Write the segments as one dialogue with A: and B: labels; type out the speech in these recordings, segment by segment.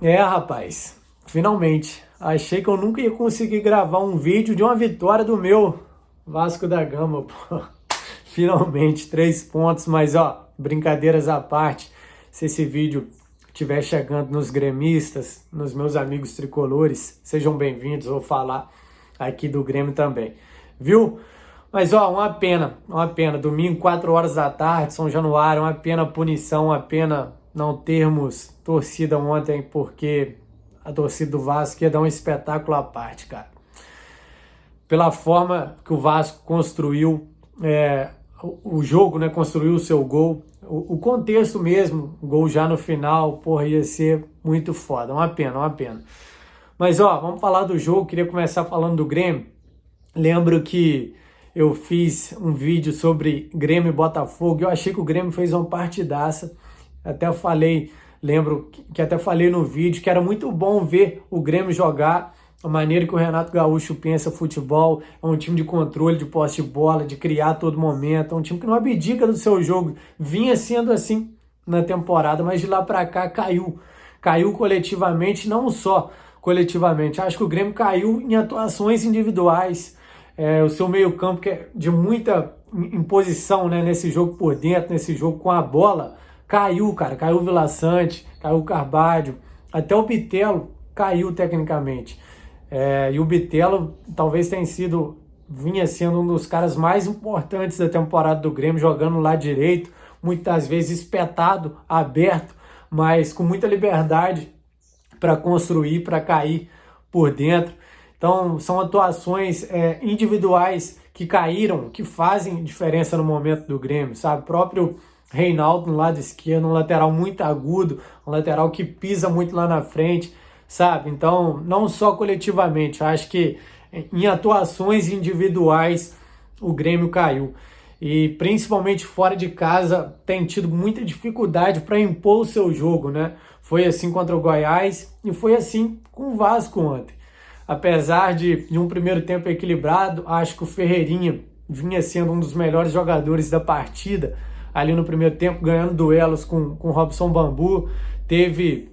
A: Rapaz, finalmente. Achei que eu nunca ia conseguir gravar um vídeo de uma vitória do meu Vasco da Gama, pô. Finalmente, 3 pontos, mas ó, brincadeiras à parte, se esse vídeo estiver chegando nos gremistas, nos meus amigos tricolores, sejam bem-vindos, vou falar aqui do Grêmio também, viu? Mas ó, uma pena, domingo, 4 horas da tarde, São Januário, uma pena a punição, uma pena não termos torcida ontem, porque a torcida do Vasco ia dar um espetáculo à parte, cara. Pela forma que o Vasco construiu o jogo, né? Construiu o seu gol. O contexto mesmo, gol já no final, porra, ia ser muito foda. Uma pena, uma pena. Mas ó, vamos falar do jogo. Queria começar falando do Grêmio. Lembro que eu fiz um vídeo sobre Grêmio e Botafogo. Eu achei que o Grêmio fez uma partidaça. Até falei, lembro que até falei no vídeo que era muito bom ver o Grêmio jogar, a maneira que o Renato Gaúcho pensa futebol. É um time de controle, de posse de bola, de criar a todo momento. É um time que não abdica do seu jogo. Vinha sendo assim na temporada, mas de lá para cá caiu. Caiu coletivamente, não só coletivamente. Acho que o Grêmio caiu em atuações individuais. O seu meio-campo, que é de muita imposição, né, nesse jogo por dentro, nesse jogo com a bola, caiu, cara. Caiu o Vila Sante, caiu o Carvalho, até o Bitelo caiu tecnicamente. E o Bitelo talvez vinha sendo um dos caras mais importantes da temporada do Grêmio, jogando lá direito, muitas vezes espetado, aberto, mas com muita liberdade para construir, para cair por dentro. Então, são atuações individuais que caíram, que fazem diferença no momento do Grêmio, sabe? O próprio Reinaldo no lado esquerdo, um lateral muito agudo, um lateral que pisa muito lá na frente, sabe? Então, não só coletivamente, acho que em atuações individuais o Grêmio caiu. E principalmente fora de casa tem tido muita dificuldade para impor o seu jogo, né? Foi assim contra o Goiás e foi assim com o Vasco ontem. Apesar de um primeiro tempo equilibrado, acho que o Ferreirinha vinha sendo um dos melhores jogadores da partida ali no primeiro tempo, ganhando duelos com o Robson Bambu. Teve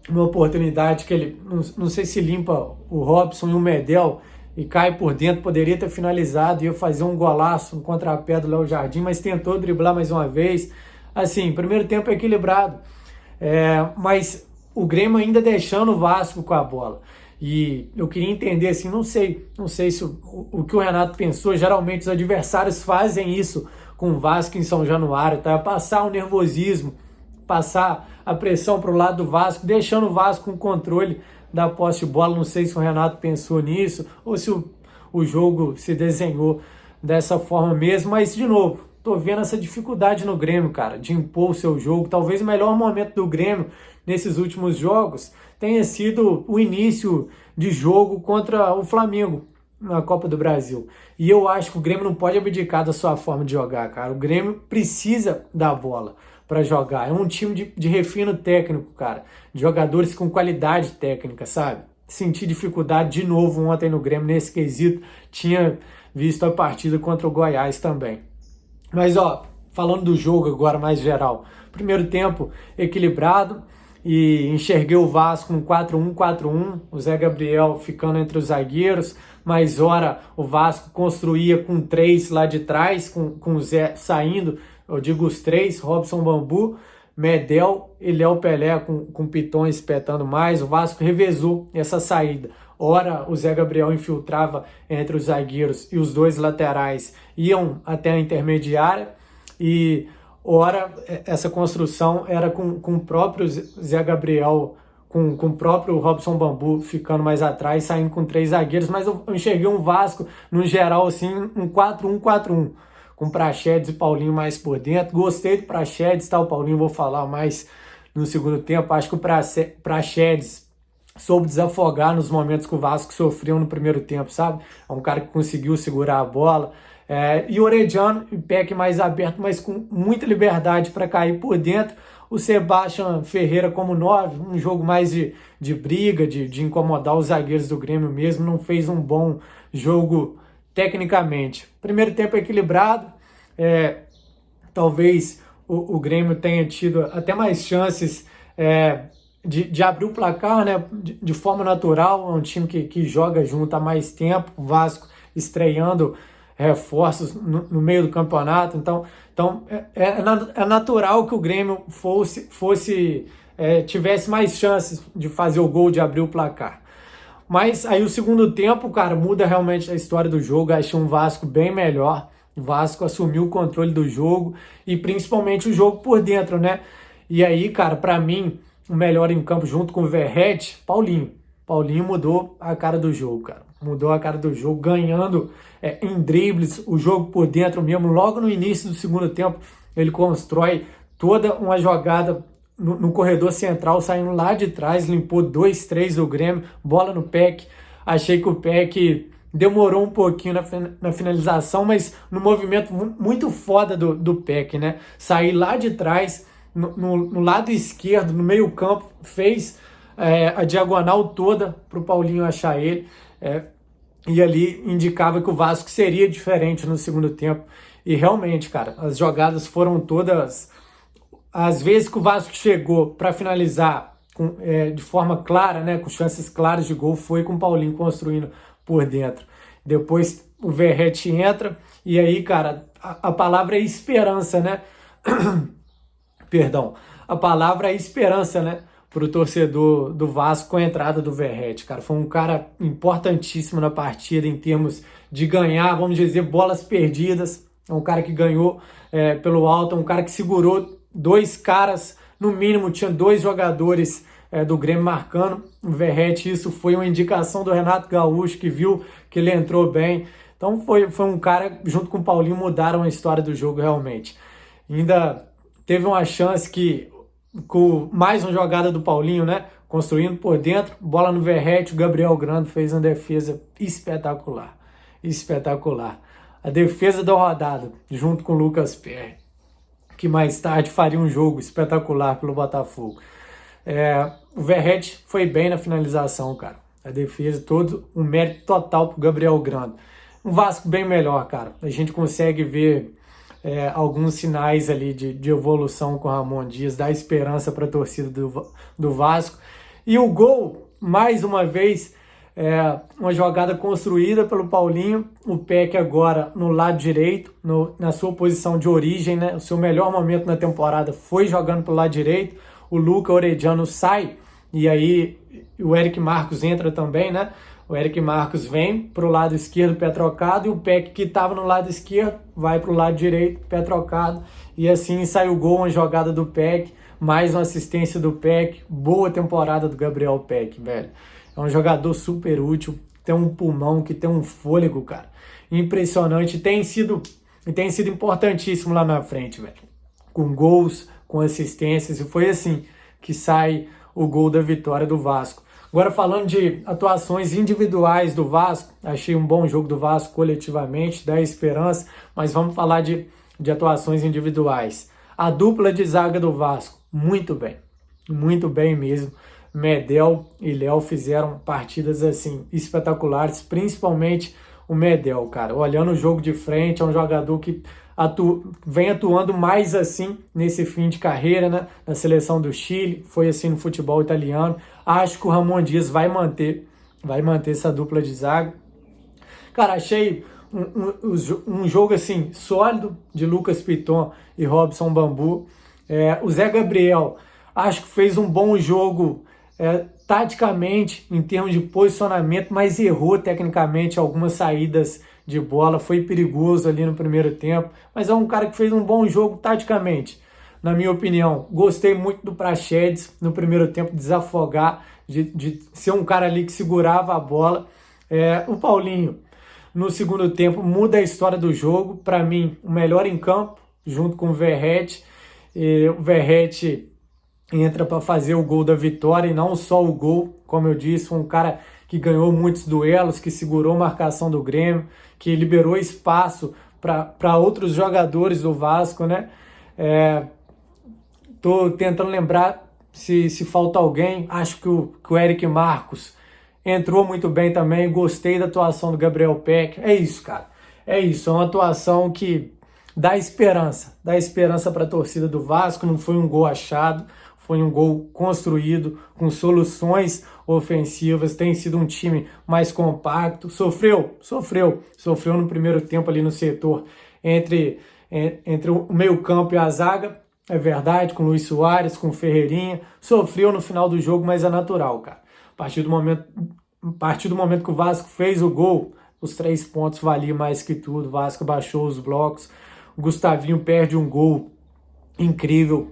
A: uma oportunidade que ele, não sei se limpa o Robson e o Medel e cai por dentro, poderia ter finalizado, ia fazer um golaço, um contrapé do Léo Jardim, mas tentou driblar mais uma vez. Assim, primeiro tempo equilibrado, mas o Grêmio ainda deixando o Vasco com a bola. E eu queria entender, assim, não sei se o que o Renato pensou. Geralmente os adversários fazem isso com o Vasco em São Januário, tá? Passar o nervosismo, passar a pressão para o lado do Vasco, deixando o Vasco com controle da posse de bola. Não sei se o Renato pensou nisso ou se o jogo se desenhou dessa forma mesmo, mas de novo, tô vendo essa dificuldade no Grêmio, cara, de impor o seu jogo. Talvez o melhor momento do Grêmio nesses últimos jogos tenha sido o início de jogo contra o Flamengo na Copa do Brasil. E eu acho que o Grêmio não pode abdicar da sua forma de jogar, cara. O Grêmio precisa da bola para jogar. É um time de refino técnico, cara. De jogadores com qualidade técnica, sabe? Senti dificuldade de novo ontem no Grêmio nesse quesito. Tinha visto a partida contra o Goiás também. Mas, ó, falando do jogo agora mais geral. Primeiro tempo equilibrado e enxerguei o Vasco um 4-1-4-1, o Zé Gabriel ficando entre os zagueiros, mas ora o Vasco construía com 3 lá de trás, com o Zé saindo, eu digo os 3, Robson Bambu, Medel e Léo Pelé com Piton espetando mais. O Vasco revezou essa saída. Ora o Zé Gabriel infiltrava entre os zagueiros e os 2 laterais iam até a intermediária, e ora essa construção era com o próprio Zé Gabriel, com o próprio Robson Bambu ficando mais atrás, saindo com 3 zagueiros. Mas eu enxerguei um Vasco, no geral, assim, um 4-1-4-1, com Praxedes e Paulinho mais por dentro. Gostei do Praxedes, tá? O Paulinho vou falar mais no segundo tempo. Acho que o Praxedes soube desafogar nos momentos que o Vasco sofreu no primeiro tempo, sabe? É um cara que conseguiu segurar a bola. E o Orediano, Peck mais aberto, mas com muita liberdade para cair por dentro. O Sebastião Ferreira como 9, um jogo mais de briga, de incomodar os zagueiros do Grêmio mesmo. Não fez um bom jogo tecnicamente. Primeiro tempo equilibrado, talvez o Grêmio tenha tido até mais chances de abrir o placar, né, de forma natural. É um time que joga junto há mais tempo, o Vasco estreando reforços no meio do campeonato, então é natural que o Grêmio tivesse mais chances de fazer o gol, de abrir o placar. Mas aí o segundo tempo, cara, muda realmente a história do jogo. Achei um Vasco bem melhor. O Vasco assumiu o controle do jogo e principalmente o jogo por dentro, né? E aí, cara, pra mim, o melhor em campo junto com o Verratti, Paulinho. Paulinho mudou a cara do jogo, cara. Mudou a cara do jogo, ganhando em dribles, o jogo por dentro mesmo. Logo no início do segundo tempo, ele constrói toda uma jogada no corredor central, saindo lá de trás, limpou 2-3 do Grêmio, bola no Peck. Achei que o Peck demorou um pouquinho na finalização, mas no movimento muito foda do Peck, né? Sair lá de trás, no lado esquerdo, no meio campo, fez a diagonal toda para o Paulinho achar ele. E ali indicava que o Vasco seria diferente no segundo tempo. E realmente, cara, as jogadas foram todas... Às vezes que o Vasco chegou para finalizar de forma clara, né, com chances claras de gol, foi com o Paulinho construindo por dentro. Depois o Verratti entra e aí, cara, a palavra é esperança, né? Perdão. A palavra é esperança, né? Para o torcedor do Vasco com a entrada do Verratti, cara. Foi um cara importantíssimo na partida em termos de ganhar, vamos dizer, bolas perdidas. É um cara que ganhou pelo alto, é um cara que segurou dois caras, no mínimo, tinha dois jogadores do Grêmio marcando o Verratti. Isso foi uma indicação do Renato Gaúcho, que viu que ele entrou bem. Então foi um cara, junto com o Paulinho, mudaram a história do jogo realmente. Ainda teve uma chance com mais uma jogada do Paulinho, né? Construindo por dentro, bola no Verratti, o Gabriel Grando fez uma defesa espetacular. Espetacular. A defesa da rodada, junto com o Lucas Perry, que mais tarde faria um jogo espetacular pelo Botafogo. O Verratti foi bem na finalização, cara. A defesa, todo um mérito total pro Gabriel Grando. Um Vasco bem melhor, cara. A gente consegue ver alguns sinais ali de evolução com o Ramon Dias, dá esperança para a torcida do Vasco. E o gol, mais uma vez, uma jogada construída pelo Paulinho, o Peck agora no lado direito, na sua posição de origem, né? O seu melhor momento na temporada foi jogando pelo lado direito. O Luca Orediano sai e aí o Eric Marcos entra também, né? O Eric Marcos vem para o lado esquerdo, pé trocado, e o Peck, que estava no lado esquerdo, vai para o lado direito, pé trocado. E assim sai o gol, uma jogada do Peck, mais uma assistência do Peck. Boa temporada do Gabriel Peck, velho. É um jogador super útil, tem um pulmão, que tem um fôlego, cara. Impressionante. Tem sido importantíssimo lá na frente, velho. Com gols, com assistências, e foi assim que sai o gol da vitória do Vasco. Agora, falando de atuações individuais do Vasco, achei um bom jogo do Vasco coletivamente, dá esperança, mas vamos falar de atuações individuais. A dupla de zaga do Vasco, muito bem mesmo. Medel e Léo fizeram partidas assim espetaculares, principalmente o Medel, cara. Olhando o jogo de frente, é um jogador que vem atuando mais assim nesse fim de carreira, né? Na seleção do Chile, foi assim no futebol italiano. Acho que o Ramon Dias vai manter essa dupla de zaga. Cara, achei um jogo assim sólido de Lucas Piton e Robson Bambu. O Zé Gabriel, acho que fez um bom jogo taticamente, em termos de posicionamento, mas errou tecnicamente algumas saídas de bola, foi perigoso ali no primeiro tempo, mas é um cara que fez um bom jogo taticamente, na minha opinião. Gostei muito do Praxedes no primeiro tempo, desafogar, de ser um cara ali que segurava a bola. O Paulinho, no segundo tempo, muda a história do jogo, para mim, o melhor em campo, junto com o Verratti. O Verratti entra para fazer o gol da vitória, e não só o gol, como eu disse, foi um cara que ganhou muitos duelos, que segurou a marcação do Grêmio, que liberou espaço para outros jogadores do Vasco, né? Tô tentando lembrar se falta alguém. Acho que o Eric Marcos entrou muito bem também. Gostei da atuação do Gabriel Peck. É isso, cara. É isso. É uma atuação que dá esperança para a torcida do Vasco. Não foi um gol achado. foi um gol construído, com soluções ofensivas, tem sido um time mais compacto, sofreu no primeiro tempo ali no setor entre o meio-campo e a zaga, é verdade, com o Luis Soares, com o Ferreirinha, sofreu no final do jogo, mas é natural, cara. A partir do momento que o Vasco fez o gol, os 3 pontos valiam mais que tudo, o Vasco baixou os blocos, o Gustavinho perde um gol incrível.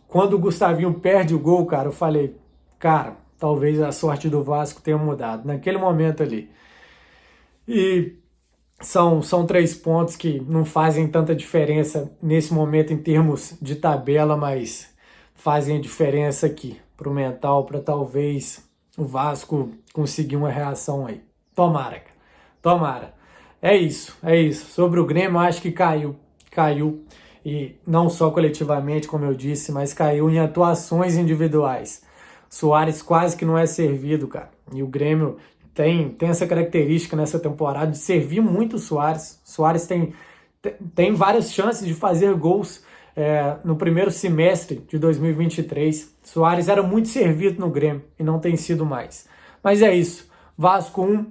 A: Quando o Gustavinho perde o gol, cara, eu falei, cara, talvez a sorte do Vasco tenha mudado naquele momento ali. E são 3 pontos que não fazem tanta diferença nesse momento em termos de tabela, mas fazem a diferença aqui pro mental, para talvez o Vasco conseguir uma reação aí. Tomara, cara. Tomara. É isso. Sobre o Grêmio, eu acho que caiu. E não só coletivamente, como eu disse, mas caiu em atuações individuais. Soares quase que não é servido, cara. E o Grêmio tem essa característica nessa temporada de servir muito o Soares. Soares tem várias chances de fazer gols no primeiro semestre de 2023. Soares era muito servido no Grêmio e não tem sido mais. Mas é isso. Vasco 1,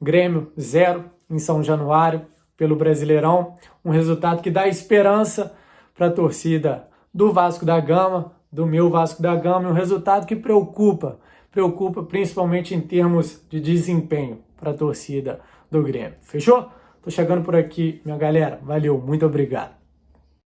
A: Grêmio 0 em São Januário pelo Brasileirão. Um resultado que dá esperança para a torcida do Vasco da Gama, do meu Vasco da Gama, e um resultado que preocupa principalmente em termos de desempenho para a torcida do Grêmio. Fechou? Tô chegando por aqui, minha galera. Valeu, muito obrigado.